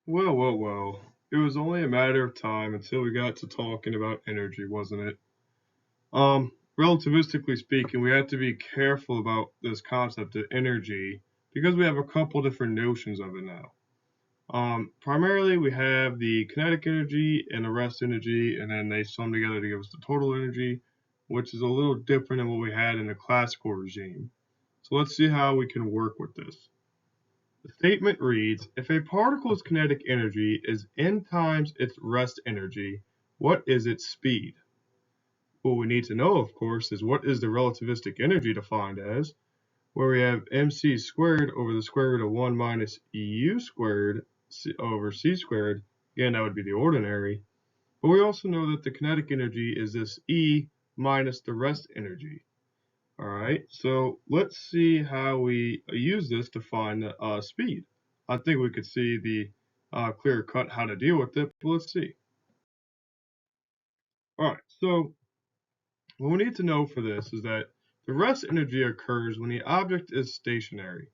Well. It was only a matter of time until we got to talking about energy, wasn't it? Relativistically speaking, we have to be careful about this concept of energy because we have a couple different notions of it now. Primarily, we have the kinetic energy and the rest energy, and then they sum together to give us the total energy, which is a little different than what we had in the classical regime. So let's see how we can work with this. The statement reads, if a particle's kinetic energy is n times its rest energy, what is its speed? What we need to know, of course, is what is the relativistic energy defined as, where we have mc squared over the square root of 1 minus u squared over c squared. Again, that would be the ordinary. But we also know that the kinetic energy is this E minus the rest energy. All right, so let's see how we use this to find the speed. I think we could see the clear cut how to deal with it, but let's see. All right, so what we need to know for this is that the rest energy occurs when the object is stationary.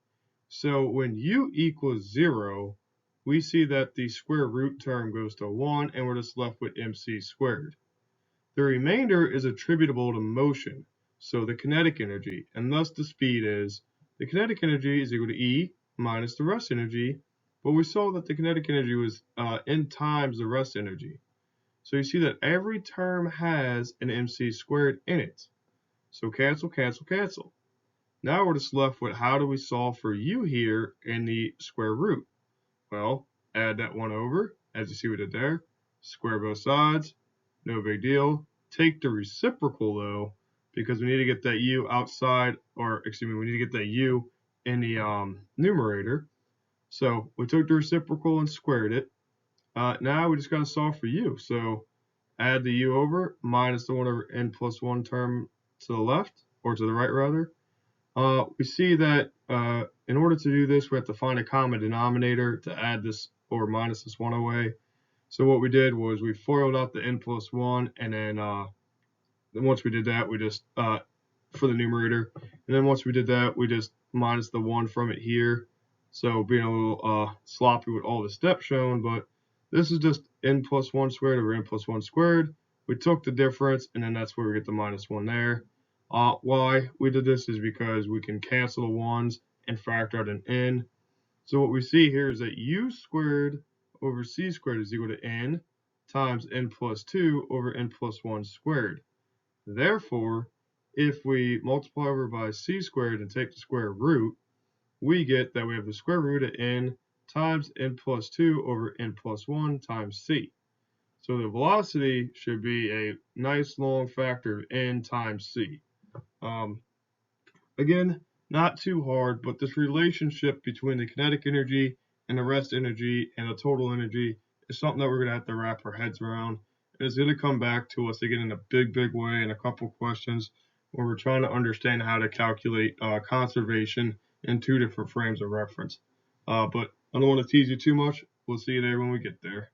So when u equals 0, we see that the square root term goes to 1 and we're just left with mc squared. The remainder is attributable to motion, so the kinetic energy, and thus the speed is the kinetic energy is equal to E minus the rest energy, but we saw that the kinetic energy was n times the rest energy. So you see that every term has an mc squared in it. So cancel, cancel, cancel. Now we're just left with how do we solve for u here in the square root? Well, add that 1 over, as you see we did there, square both sides, no big deal. Take the reciprocal though, because we need to get that u outside, or excuse me, we need to get that u in the numerator. So we took the reciprocal and squared it. Now we just got to solve for u. So add the u over minus the 1 over n plus 1 term to the left, or to the right rather. We see that in order to do this, we have to find a common denominator to add this or minus this 1 away. So what we did was we FOILed out the n plus 1, and then once we did that, we just, for the numerator, and then once we did that, we just minus the 1 from it here. So being a little sloppy with all the steps shown, but this is just n plus 1 squared over n plus 1 squared. We took the difference, and then that's where we get the minus 1 there. Why we did this is because we can cancel the 1s and factor out an n. So what we see here is that u squared over c squared is equal to n times n plus 2 over n plus 1 squared. Therefore, if we multiply over by c squared and take the square root, we get that we have the square root of n times n plus 2 over n plus 1 times c. So the velocity should be a nice long factor of n times c. Again, not too hard, but this relationship between the kinetic energy and the rest energy and the total energy is something that we're going to have to wrap our heads around. And it's going to come back to us again in a big way in a couple questions where we're trying to understand how to calculate conservation in 2 different frames of reference. But I don't want to tease you too much. We'll see you there when we get there.